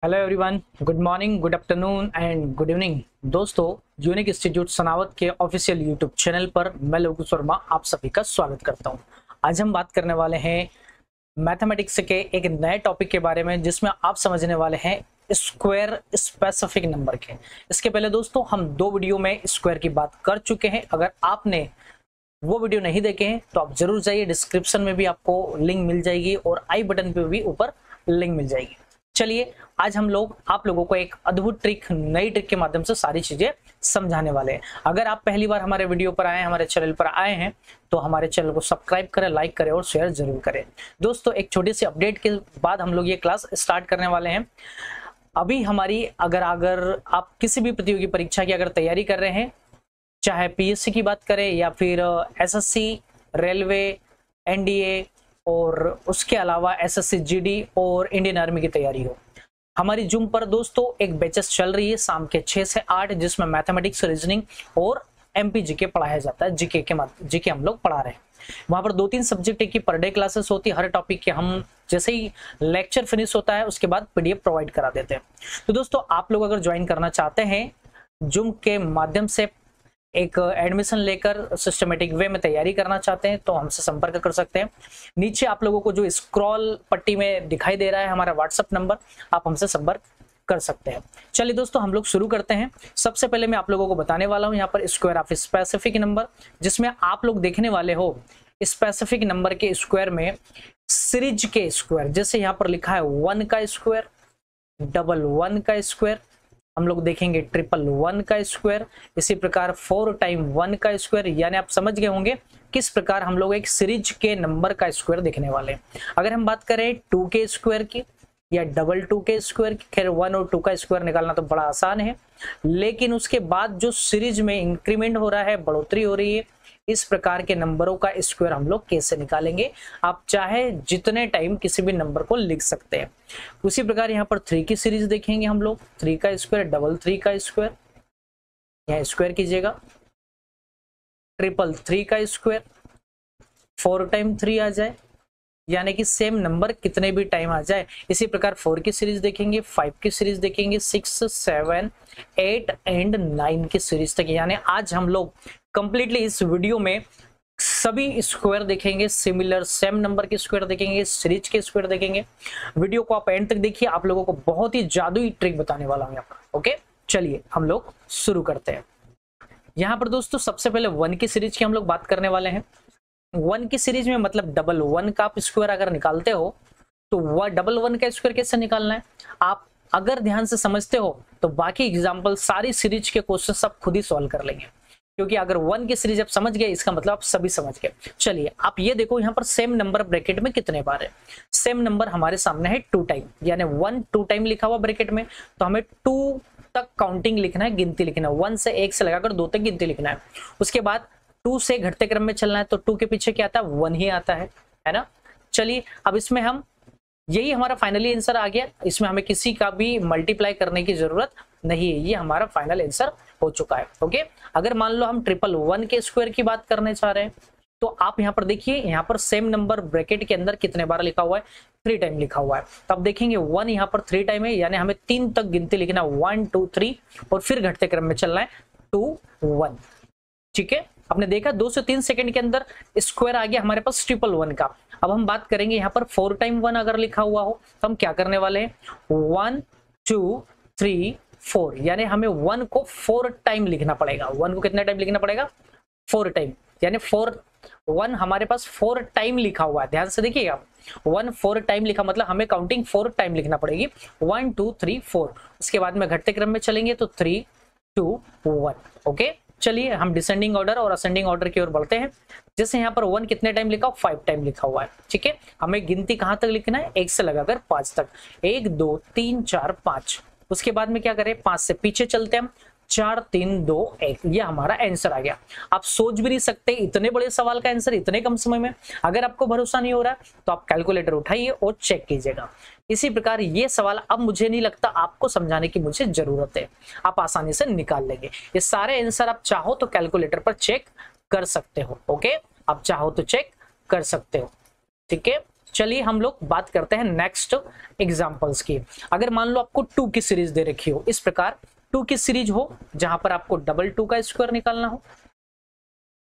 Hello everyone, good morning, good afternoon and good evening. दोस्तों, unique institute Sanawat के official YouTube channel पर मैं लोकेश वर्मा आप सभी का स्वागत करता हूं। आज हम बात करने वाले हैं मैथमेटिक्स के एक नए टॉपिक के बारे में, जिसमें आप समझने वाले हैं स्क्वायर स्पेसिफिक नंबर के। इसके पहले दोस्तों हम दो वीडियो में स्क्वायर की बात कर चुके हैं। अगर आपने वो वीडियो नहीं देखे हैं तो आप जरूर जाइए, डिस्क्रिप्शन में भी आपको लिंक मिल जाएगी और आई बटन पे भी ऊपर लिंक मिल जाएगी। चलिए, आज हम लोग आप लोगों को एक अद्भुत ट्रिक, नई ट्रिक के माध्यम से सारी चीजें समझाने वाले हैं। अगर आप पहली बार हमारे वीडियो पर आए हैं, हमारे चैनल पर आए हैं, तो हमारे चैनल को सब्सक्राइब करें, लाइक करें और शेयर जरूर करें। दोस्तों, एक छोटी सी अपडेट के बाद हम लोग ये क्लास स्टार्ट करने वाले हैं। अभी हमारी अगर आप किसी भी प्रतियोगी परीक्षा की अगर तैयारी कर रहे हैं, चाहे पीएससी की बात करें या फिर एसएससी, रेलवे, एनडीए और उसके अलावा एसएससी जीडी और इंडियन आर्मी की तैयारी हो, हमारी जूम पर दोस्तों एक बैचेस चल रही है शाम के 6 से 8, जिसमें मैथमेटिक्स, रीजनिंग और एमपी जीके पढ़ाया जाता है। जीके हम लोग पढ़ा रहे हैं। वहां पर 2-3 सब्जेक्ट की पर डे क्लासेस होती है। हर टॉपिक के हम जैसे ही लेक्चर फिनिश होता है उसके बाद पीडीएफ प्रोवाइड करा देते हैं। तो दोस्तों, आप लोग अगर ज्वाइन करना चाहते हैं, जूम के माध्यम से एक एडमिशन लेकर सिस्टमेटिक वे में तैयारी करना चाहते हैं, तो हमसे संपर्क कर सकते हैं। नीचे आप लोगों को जो स्क्रॉल पट्टी में दिखाई दे रहा है हमारा व्हाट्सएप नंबर, आप हमसे संपर्क कर सकते हैं। चलिए दोस्तों, हम लोग शुरू करते हैं। सबसे पहले मैं आप लोगों को बताने वाला हूं यहाँ पर स्क्वायर ऑफ स्पेसिफिक नंबर, जिसमें आप लोग देखने वाले हो स्पेसिफिक नंबर के स्क्वायर में सीरीज के स्क्वायर। जैसे यहाँ पर लिखा है 1 का स्क्वायर, डबल 1 का स्क्वायर, हम लोग देखेंगे ट्रिपल 1 का स्क्वायर, इसी प्रकार 4 टाइम 1 का स्क्वायर। यानी आप समझ गए होंगे किस प्रकार हम लोग एक सीरीज के नंबर का स्क्वायर देखने वाले हैं। अगर हम बात करें 2 के स्क्वायर की या डबल 2 के स्क्वायर की, खैर 1 और 2 का स्क्वायर निकालना तो बड़ा आसान है, लेकिन उसके बाद जो सीरीज में इंक्रीमेंट हो रहा है, बढ़ोतरी हो रही है, इस प्रकार के नंबरों का स्क्वायर हम लोग कैसे निकालेंगे। आप चाहे जितने टाइम किसी भी नंबर को लिख सकते हैं। उसी प्रकार यहाँ पर 3 की सीरीज देखेंगे हम लोग, 3 का स्क्वायर, डबल 3 का स्क्वायर, यहाँ स्क्वायर कीजिएगा, ट्रिपल 3 का स्क्वायर, 4 टाइम 3 आ जाए, यानी कि सेम नंबर कितने भी टाइम आ जाए। इसी प्रकार 4 की सीरीज देखेंगे, 5 की सीरीज देखेंगे, 6, 7, 8 एंड 9 की सीरीज तक। यानी आज हम लोग कंप्लीटली इस वीडियो में सभी स्क्वायर देखेंगे, सिमिलर सेम नंबर के स्क्वायर देखेंगे, सीरीज के स्क्वायर देखेंगे। वीडियो को आप एंड तक देखिए, आप लोगों को बहुत ही जादुई ट्रिक बताने वाला हूं यहाँ पर। ओके, चलिए हम लोग शुरू करते हैं। यहाँ पर दोस्तों सबसे पहले 1 की सीरीज की हम लोग बात करने वाले हैं। 1 की सीरीज में मतलब डबल 1 का आप स्क्वायर अगर निकालते हो तो वह डबल 1 का स्क्वायर कैसे निकालना है, आप अगर ध्यान से समझते हो तो बाकी एग्जाम्पल सारी सीरीज के क्वेश्चन सब खुद ही सॉल्व कर लेंगे, क्योंकि अगर 1 की सीरीज आप समझ गए इसका मतलब आप सभी समझ गए। चलिए आप ये देखो, यहाँ पर सेम नंबर ब्रैकेट में कितने बार है। सेम नंबर हमारे सामने है 2 टाइम, यानी 1 2 टाइम लिखा हुआ ब्रैकेट में, तो हमें 2 तक काउंटिंग लिखना है, गिनती लिखना है। 1 से 1 से लगाकर 2 तक गिनती लिखना है। उसके बाद 2 से घटते क्रम में चलना है, तो 2 के पीछे क्या आता है, 1 ही आता है ना। चलिए अब इसमें हम, यही हमारा फाइनली आंसर आ गया। इसमें हमें किसी का भी मल्टीप्लाई करने की जरूरत नहीं है, ये हमारा फाइनल आंसर हो चुका है। ओके, अगर मान लो हम ट्रिपल 1 के स्क्वायर की बात करने चाह रहे हैं, तो आप यहाँ पर देखिए, यहाँ पर सेम नंबर ब्रैकेट के अंदर कितने बार लिखा हुआ है, 3 टाइम लिखा हुआ है। तो आप देखेंगे 1 यहाँ पर 3 टाइम है, यानी हमें 3 तक गिनती लिखना है, 1 2 3, और फिर घटते क्रम में चलना है 2 1। ठीक है, आपने देखा 2 से 3 सेकंड के अंदर स्क्वायर आ गया हमारे पास ट्रिपल 1 का। अब हम बात करेंगे यहाँ पर 4 टाइम 1 अगर लिखा हुआ हो तो हम क्या करने वाले हैं, 1 2 3 4, यानी हमें 1 को 4 टाइम लिखना पड़ेगा। 1 को कितने टाइम लिखना पड़ेगा, 4 टाइम, यानी 1 हमारे पास 4 टाइम लिखा हुआ है। ध्यान से देखिएगा, 1 4 टाइम लिखा मतलब हमें काउंटिंग 4 टाइम लिखना पड़ेगी, 1 2 3 4। उसके बाद में घटते क्रम में चलेंगे तो 3 2 1। ओके, चलिए हम डिसेंडिंग ऑर्डर और असेंडिंग ऑर्डर की ओर बढ़ते हैं। जैसे यहाँ पर 1 कितने टाइम लिखा हो, 5 टाइम लिखा हुआ है। ठीक है, हमें गिनती कहां तक लिखना है, 1 से लगाकर 5 तक, 1 2 3 4 5। उसके बाद में क्या करें, 5 से पीछे चलते हैं हम, 4 3 2 1, ये हमारा आंसर आ गया। आप सोच भी नहीं सकते इतने बड़े सवाल का आंसर इतने कम समय में। अगर आपको भरोसा नहीं हो रहा तो आप कैलकुलेटर उठाइए और चेक कीजिएगा। इसी प्रकार ये सवाल अब मुझे नहीं लगता आपको समझाने की मुझे जरूरत है, आप आसानी से निकाल लेंगे। ये सारे आंसर आप चाहो तो कैलकुलेटर पर चेक कर सकते हो। ओके, आप चाहो तो चेक कर सकते हो। ठीक है, चलिए हम लोग बात करते हैं नेक्स्ट एग्जांपल्स की। अगर मान लो आपको 2 की सीरीज दे रखी हो, इस प्रकार 2 की सीरीज हो जहां पर आपको डबल 2 का स्क्वायर निकालना हो,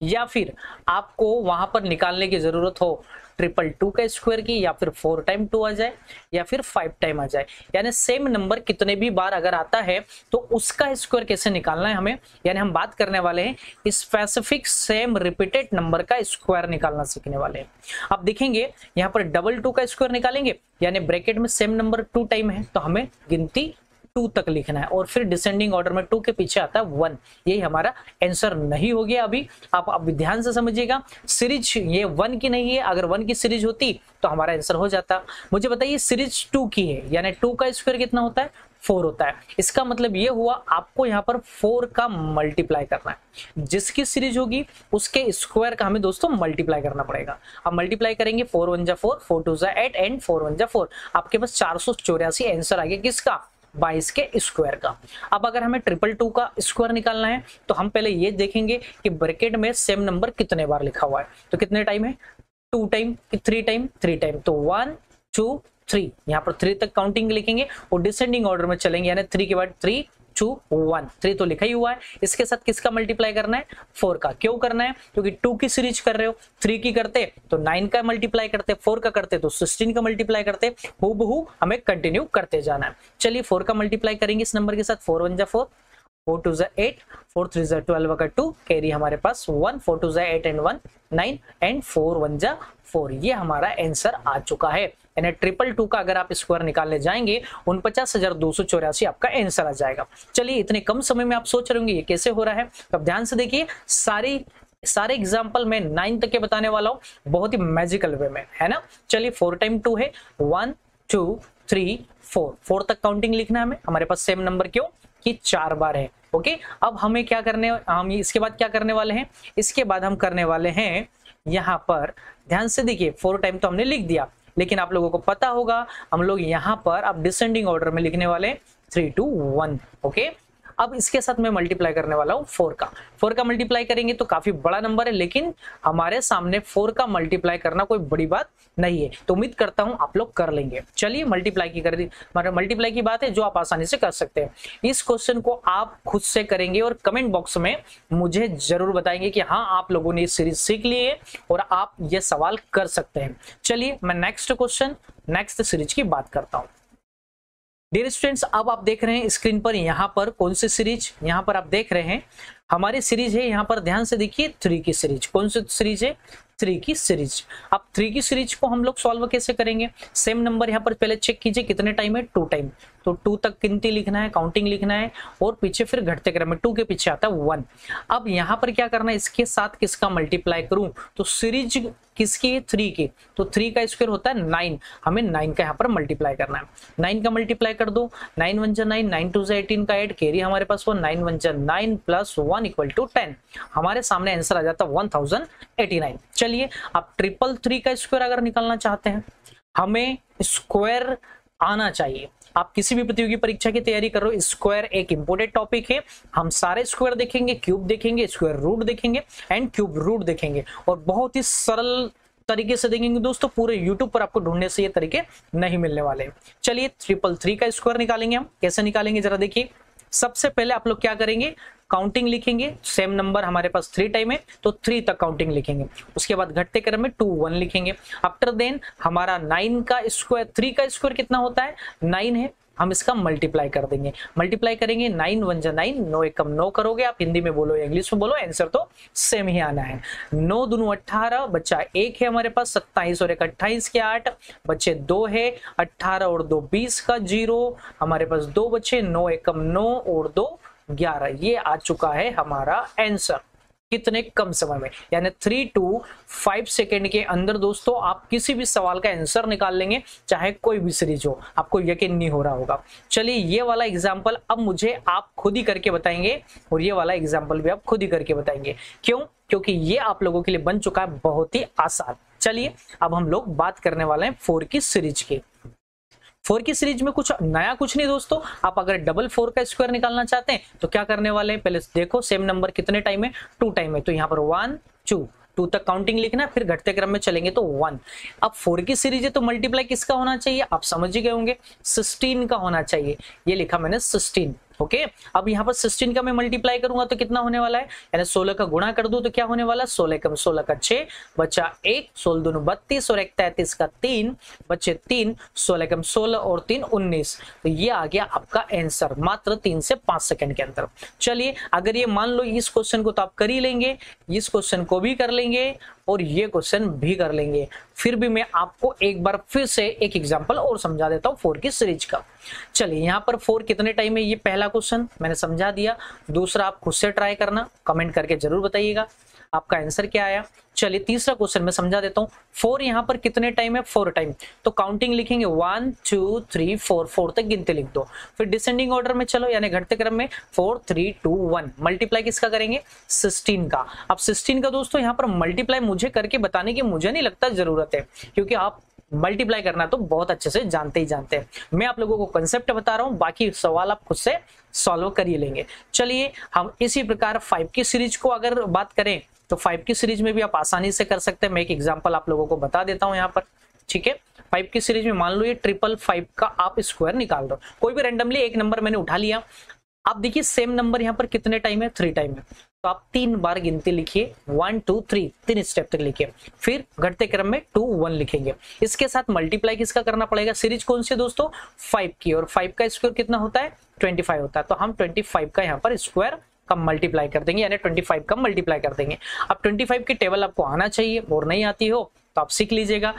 या फिर आपको वहां पर निकालने की जरूरत हो ट्रिपल 2 का स्क्वायर की, या फिर 4 टाइम 2 आ जाए, या फिर 5 टाइम आ जाए, यानी सेम नंबर कितने भी बार अगर आता है तो उसका स्क्वायर कैसे निकालना है हमें, यानी हम बात करने वाले हैं स्पेसिफिक सेम रिपीटेड नंबर का स्क्वायर निकालना सीखने वाले हैं। अब देखेंगे यहाँ पर डबल 2 का स्क्वायर निकालेंगे, यानी ब्रैकेट में सेम नंबर 2 टाइम है तो हमें गिनती 2 तक लिखना है, और फिर डिसेंडिंग ऑर्डर में 2 के पीछे आता है 1। यही हमारा आंसर नहीं हो गया। अभी आप अब ध्यान से समझिएगा, सीरीज ये 1 की नहीं है, अगर 1 की सीरीज होती तो हमारा आंसर हो जाता। मुझे बताइए सीरीज 2 की है, यानी 2 का स्क्वायर कितना होता है, 4 होता है। इसका मतलब ये हुआ आपको यहाँ पर 4 का मल्टीप्लाई करना है, जिसकी सीरीज होगी उसके स्क्वायर का हमें दोस्तों मल्टीप्लाई करना पड़ेगा। अब मल्टीप्लाई करेंगे 4 1 जा 4, 4 2 जा 8 एंड 4 1 जा 4, आपके पास 484 आंसर आ गया किसका, 22 के स्क्वायर का। अब अगर हमें ट्रिपल 2 का स्क्वायर निकालना है तो हम पहले ये देखेंगे कि ब्रैकेट में सेम नंबर कितने बार लिखा हुआ है, तो कितने टाइम है, 2 टाइम कि 3 टाइम, 3 टाइम, तो 1 2 3, यहाँ पर 3 तक काउंटिंग लिखेंगे और डिसेंडिंग ऑर्डर में चलेंगे, यानी 3 के बाद 3 2 1, 3 तो लिखा ही हुआ है। इसके साथ किसका मल्टीप्लाई करना है, 4 का। क्यों करना है, क्योंकि 2 की सीरीज कर रहे हो, 3 की करते तो 9 का मल्टीप्लाई करते, 4 का करते तो 16 का मल्टीप्लाई करते, हूबहू हमें कंटिन्यू करते जाना है। चलिए 4 का मल्टीप्लाई करेंगे इस नंबर के साथ, 4 1 जा 4, 4 2 जा 8, 4 3 जा 12 का 2, कैरी हमारे पास 1, 4 2 जा 8 एंड 1 9 एंड 4 1 जा 4। ये हमारा आंसर आ चुका है, यानी ट्रिपल 2 का अगर आप स्क्वायर निकालने जाएंगे 49,284 आपका आंसर आ जाएगा। चलिए इतने कम समय में आप सोच रहे होंगे ये कैसे हो रहा है, तो ध्यान से देखिए, सारे एग्जाम्पल में 9 तक के बताने वाला हूं, बहुत ही मैजिकल वे में, है ना। चलिए 4 टाइम 2 है, 1 2 3 4, 4 तक काउंटिंग लिखना है हमें, हमारे पास सेम नंबर क्यों कि 4 बार है। ओके, अब हमें क्या करने, हम इसके बाद क्या करने वाले हैं, इसके बाद हम करने वाले हैं यहाँ पर, ध्यान से देखिए 4 टाइम तो हमने लिख दिया, लेकिन आप लोगों को पता होगा हम लोग यहाँ पर अब डिसेंडिंग ऑर्डर में लिखने वाले 3 2 1। ओके, अब इसके साथ मैं मल्टीप्लाई करने वाला हूँ 4 का मल्टीप्लाई करेंगे तो काफी बड़ा नंबर है, लेकिन हमारे सामने 4 का मल्टीप्लाई करना कोई बड़ी बात नहीं है, तो उम्मीद करता हूं आप लोग कर लेंगे। चलिए मल्टीप्लाई की कर दी, मल्टीप्लाई की बात है जो आप आसानी से कर सकते हैं। इस क्वेश्चन को आप खुद से करेंगे और कमेंट बॉक्स में मुझे जरूर बताएंगे कि हाँ आप लोगों ने इस सीरीज सीख ली है और आप ये सवाल कर सकते हैं। चलिए मैं नेक्स्ट क्वेश्चन, नेक्स्ट सीरीज की बात करता हूं। डियर स्टूडेंट्स, अब आप देख रहे हैं स्क्रीन पर, यहाँ पर कौन सी सीरीज, यहाँ पर आप देख रहे हैं हमारी सीरीज है, यहाँ पर ध्यान से देखिए 3 की सीरीज। कौन सी सीरीज है, 3 की सीरीज। अब 3 की सीरीज को हम लोग सॉल्व कैसे करेंगे, सेम नंबर यहाँ पर पहले चेक कीजिए कितने टाइम है, 2 टाइम, तो 2 तक गिनती लिखना है, काउंटिंग लिखना है, और पीछे फिर घटते क्रम में 2 के पीछे आता है 1। अब यहाँ पर क्या करना है, इसके साथ किसका मल्टीप्लाई करूं, तो सीरीज किसकी है, 3 की, तो 3 का स्क्वायर होता है 9, हमें 9 का यहाँ पर मल्टीप्लाई करना है। 9 का मल्टीप्लाई कर दो, 9 1 जा 9, 9 2 जा 18 का 8, कैरी हमारे पास वो 9 1 जा 9 प्लस 1 इक्वल टू 10, हमारे सामने आंसर आ जाता है 1089। चलिए आप 333 का स्क्वायर अगर निकालना चाहते हैं, हमें स्क्वायर आना चाहिए। आप किसी भी प्रतियोगी परीक्षा की तैयारी कर रहे हो, स्क्वायर एक इंपोर्टेंट टॉपिक है। हम सारे स्क्वायर देखेंगे, क्यूब देखेंगे, स्क्वायर रूट देखेंगे एंड क्यूब रूट देखेंगे, और बहुत ही सरल तरीके से देखेंगे दोस्तों। पूरे YouTube पर आपको ढूंढने से ये तरीके नहीं मिलने वाले। चलिए 333 का स्क्वायर निकालेंगे हम, कैसे निकालेंगे जरा देखिए। सबसे पहले आप लोग क्या करेंगे, काउंटिंग लिखेंगे, सेम नंबर हमारे पास 3 टाइम है तो 3 तक काउंटिंग लिखेंगे, उसके बाद घटते क्रम में 2 1 लिखेंगे। आफ्टर देन हमारा 9 का स्क्वायर, 3 का स्क्वायर कितना होता है, 9 है, हम इसका मल्टीप्लाई कर देंगे। मल्टीप्लाई करेंगे 9 1 जा 9, 9 1 9 करोगे, आप हिंदी में बोलो इंग्लिश में बोलो, आंसर तो सेम ही आना है। 9 दूनी 18, बच्चा 1 है हमारे पास, 27 और 1 28 के 8, बच्चे 2 है, 18 और 2 20 का 0, हमारे पास 2 बच्चे, 9 1 9 और 2 11। ये आ चुका है हमारा आंसर कितने कम समय में, यानी 3 to 5 सेकेंड के अंदर दोस्तों आप किसी भी सवाल का आंसर निकाल लेंगे, चाहे कोई भी सीरीज हो, आपको यकीन नहीं हो रहा होगा। चलिए ये वाला एग्जाम्पल अब मुझे आप खुद ही करके बताएंगे, और ये वाला एग्जाम्पल भी आप खुद ही करके बताएंगे। क्यों, क्योंकि ये आप लोगों के लिए बन चुका है बहुत ही आसान। चलिए अब हम लोग बात करने वाले हैं 4 की सीरीज की। 4 की सीरीज में कुछ नया कुछ नहीं दोस्तों। आप अगर डबल 4 का स्क्वायर निकालना चाहते हैं तो क्या करने वाले हैं, पहले देखो सेम नंबर कितने टाइम है, 2 टाइम है, तो यहाँ पर 1 2 2 तक काउंटिंग लिखना, फिर घटते क्रम में चलेंगे तो 1। अब 4 की सीरीज है तो मल्टीप्लाई किसका होना चाहिए, आप समझ ही गए होंगे, 16 का होना चाहिए। ये लिखा मैंने 16। ओके, अब यहाँ पर 16 का मैं मल्टीप्लाई करूंगा तो कितना होने वाला है, यानी 16 का गुणा कर दूं तो क्या होने वाला है, 16 का 16 का 6 बचा 1, 16 दूनी 32 और 1 33 का 3 बचे 3, 16 का 16 और 3 19। तो ये आ गया आपका आंसर मात्र 3 से 5 सेकंड के अंदर। चलिए, अगर ये मान लो इस क्वेश्चन को तो आप कर ही लेंगे, इस क्वेश्चन को भी कर लेंगे और ये क्वेश्चन भी कर लेंगे। फिर भी मैं आपको एक बार फिर से एक एग्जांपल और समझा देता हूं 4 की सीरीज का। चलिए, यहाँ पर 4 कितने टाइम है, ये पहला क्वेश्चन मैंने समझा दिया। दूसरा आप खुद से ट्राई करना, कमेंट करके जरूर बताइएगा आपका आंसर क्या आया। चलिए, तीसरा क्वेश्चन मैं समझा देता हूँ। 4 यहाँ पर कितने टाइम है, 4 टाइम, तो काउंटिंग लिखेंगे 1 2 3 4, 4 तक गिनते लिख दो। फिर डिसेंडिंग ऑर्डर में चलो, यानी घटते क्रम में 4 3 2 1। मल्टीप्लाई किसका करेंगे, 16 का। अब 16 का दोस्तों यहाँ पर मल्टीप्लाई मुझे करके बताने की मुझे नहीं लगता जरूरत है, क्योंकि आप मल्टीप्लाई करना तो बहुत अच्छे से जानते ही जानते हैं। मैं आप लोगों को कंसेप्ट बता रहा हूं, बाकी सवाल आप खुद से सॉल्व कर ही लेंगे। चलिए, हम इसी प्रकार 5 की सीरीज को अगर बात करें तो 5 की सीरीज में भी आप आसानी से कर सकते हैं। मैं एक एग्जांपल आप लोगों को बता देता हूं यहाँ पर, ठीक है। 5 की सीरीज में मान लो ये 555 का आप स्क्वायर निकाल दो, कोई भी रैंडमली एक नंबर मैंने उठा लिया। आप देखिए सेम नंबर यहाँ पर कितने टाइम है, 3 टाइम है, तो आप 3 बार गिनती लिखिए, 1 2 3, 3 स्टेप तक लिखिए। फिर घटते क्रम में 2 1 लिखेंगे। इसके साथ मल्टीप्लाई किसका करना पड़ेगा, सीरीज कौन सी दोस्तों, 5 की, और 5 का स्क्वायर कितना होता है, 25 होता है। तो हम 25 का यहाँ पर स्क्वायर का मल्टीप्लाई कर देंगे, यानी 25 का मल्टीप्लाई कर देंगे। अब 25 की टेबल आपको आना चाहिए, और नहीं आती हो तो आप सीख लीजिएगा।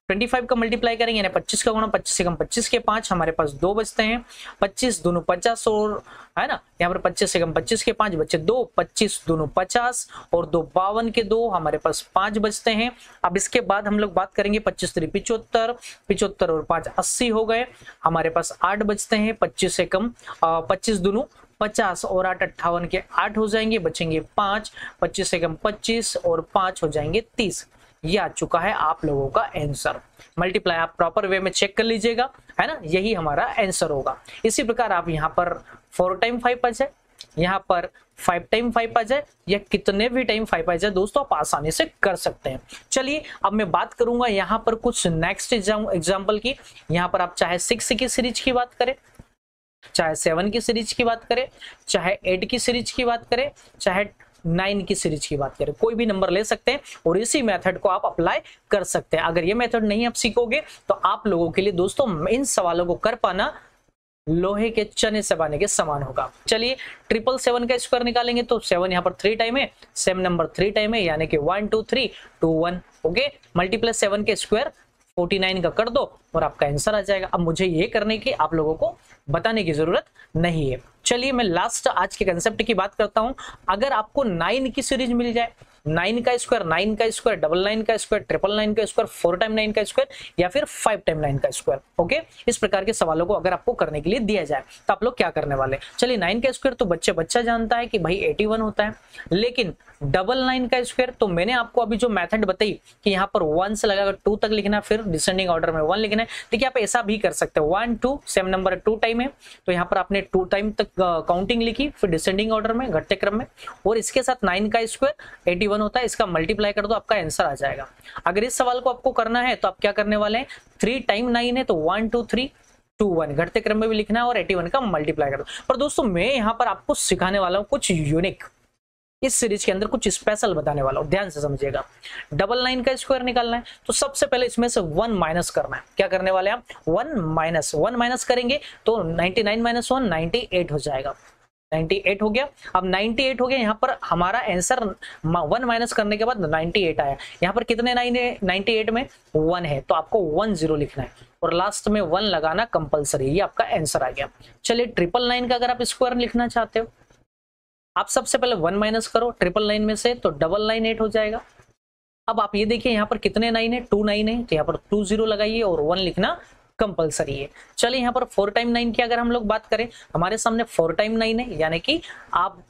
25 का मल्टीप्लाई करेंगे, यानी 25 का गुणा 25 से कम 25 के 5, हमारे पास 2 बचते हैं। 25 दोनों 50 और है ना, यहाँ पर 25 से कम 25 के 5 बच्चे 2, 25 दोनों 50 और 2 52 के 2, हमारे पास 5 बचते हैं। अब इसके बाद हम लोग बात करेंगे 25 3 75, 75 और 5 80 हो गए, हमारे पास 8 बचते हैं। 25 से कम 25 दोनों 50 और 8 58 के 8 हो जाएंगे, बचेंगे 5। 25 से कम 25 और 5 हो जाएंगे 30। ये आ चुका है आप लोगों का आंसर। मल्टीप्लाई आप प्रॉपर वे में चेक कर लीजिएगा, है ना, यही हमारा आंसर होगा। इसी प्रकार आप यहाँ पर 4 टाइम 5 आ जाए, यहाँ पर 5 टाइम 5 आ जाए, या कितने भी टाइम 5 आ जाए दोस्तों, आप आसानी से कर सकते हैं। चलिए, अब मैं बात करूंगा यहाँ पर कुछ नेक्स्ट एग्जाम्पल की। यहाँ पर आप चाहे 6 की सीरीज की बात करें, चाहे 7 की सीरीज की बात करें, चाहे 8 की सीरीज की बात करें, चाहे 9 की सीरीज की बात करें, कोई भी नंबर ले सकते हैं और इसी मेथड को आप अप्लाई कर सकते हैं। अगर ये मेथड नहीं आप सीखोगे तो आप लोगों के लिए दोस्तों इन सवालों को कर पाना लोहे के चने चबाने के समान होगा। चलिए, 777 का स्क्वायर निकालेंगे तो 7 यहाँ पर 3 टाइम है, सेम नंबर 3 टाइम है, यानी कि 1 2 3 2 1। ओके, मल्टीप्लाई 7 के स्क्वायर 49 का कर दो और आपका आंसर आ जाएगा। अब मुझे ये करने की आप लोगों को बताने की जरूरत नहीं है। चलिए, मैं लास्ट आज के कंसेप्ट की बात करता हूं। अगर आपको 9 की सीरीज मिल जाए, 9 का स्क्वायर, 9 का स्क्वायर, 99 का स्क्वायर, 999 का स्क्वायर, 4 टाइम 9 का स्क्वायर, या फिर 5 टाइम 9 का स्क्वायर, ओके, इस प्रकार के सवालों को अगर आपको करने के लिए दिया जाए तो आप लोग क्या करने वाले। चलिए, 9 का स्क्वायर तो बच्चा जानता है कि भाई 81 होता है, लेकिन 99 का स्क्वायर तो मैंने आपको अभी जो मेथड बताई कि यहाँ पर 1 से लगाकर 2 तक लिखना, फिर डिसेंडिंग ऑर्डर में 1 लिखना है। देखिए, आप ऐसा भी कर सकते हो, 1 2 सेम नंबर 2 टाइम है, तो यहाँ पर आपने 2 टाइम तक काउंटिंग लिखी, फिर डिसेंडिंग ऑर्डर में घटते क्रम में, और इसके साथ 9 का स्क्वायर 81 होता है, इसका मल्टीप्लाई कर दो, आपका आंसर आ जाएगा। अगर इस सवाल को आपको करना है तो आप क्या करने वाले हैं, 3 टाइम 9 है तो 1 2 3 2 1 घटते क्रम में भी लिखना है और 81 का मल्टीप्लाई कर दो। पर दोस्तों, मैं यहाँ पर आपको सिखाने वाला हूँ कुछ यूनिक, इस सीरीज के अंदर कुछ स्पेशल बताने वाला हूं, ध्यान से समझिएगा। 99 का स्क्वायर निकालना है तो सबसे पहले इसमें से 1 माइनस करना है। क्या करने वाले हैं आप, 1 माइनस करेंगे तो 99 माइनस 1 98 हो जाएगा। 98 हो गया। अब 98 हो गया, यहाँ पर हमारा आंसर 1 माइनस करने के बाद 98 आया। यहाँ पर कितने 9 है, 98 में 1 है, तो आपको 10 लिखना है और लास्ट में 1 लगाना कंपलसरी। ये आपका आंसर आ गया। चलिए, 999 का अगर आप स्क्वायर लिखना चाहते हो, आप सबसे पहले 1 माइनस करो 999 में से, तो 998 हो जाएगा। अब आप ये देखिए, यहाँ पर कितने 9 है, 2 9 है, तो यहाँ पर 20 लगाइए और 1 लिखना कंपलसरी है। चलिए, यहाँ पर 4 टाइम 9 की अगर हम लोग बात करें, हमारे सामने 4 टाइम 9 है, यानी कि आप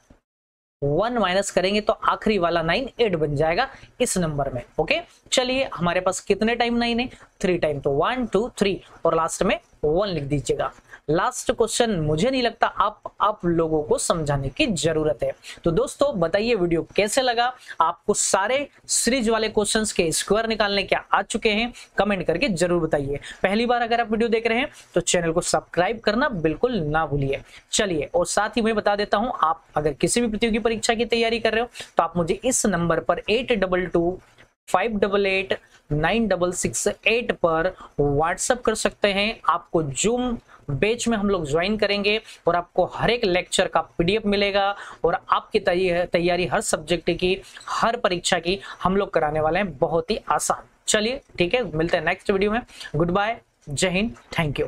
1 माइनस करेंगे तो आखिरी वाला 9 8 बन जाएगा इस नंबर में। ओके, चलिए, हमारे पास कितने टाइम 9 है, 3 टाइम, तो 1 2 3 और लास्ट में 1 लिख दीजिएगा। लास्ट क्वेश्चन मुझे नहीं लगता आप लोगों को समझाने की जरूरत है। तो दोस्तों बताइए वीडियो कैसे लगा, आपको सारे सीरीज वाले क्वेश्चंस के स्क्वायर निकालने क्या आ चुके हैं, कमेंट करके जरूर बताइए। पहली बार अगर आप वीडियो देख रहे हैं तो चैनल को सब्सक्राइब करना बिल्कुल ना भूलिए। चलिए, और साथ ही मैं बता देता हूं, आप अगर किसी भी प्रतियोगी परीक्षा की तैयारी कर रहे हो तो आप मुझे इस नंबर पर 8225889668 पर व्हाट्सएप कर सकते हैं। आपको जूम बैच में हम लोग ज्वाइन करेंगे और आपको हर एक लेक्चर का पीडीएफ मिलेगा और आपकी तैयारी हर सब्जेक्ट की, हर परीक्षा की हम लोग कराने वाले हैं, बहुत ही आसान। चलिए ठीक है, मिलते हैं नेक्स्ट वीडियो में। गुड बाय, जय हिंद, थैंक यू।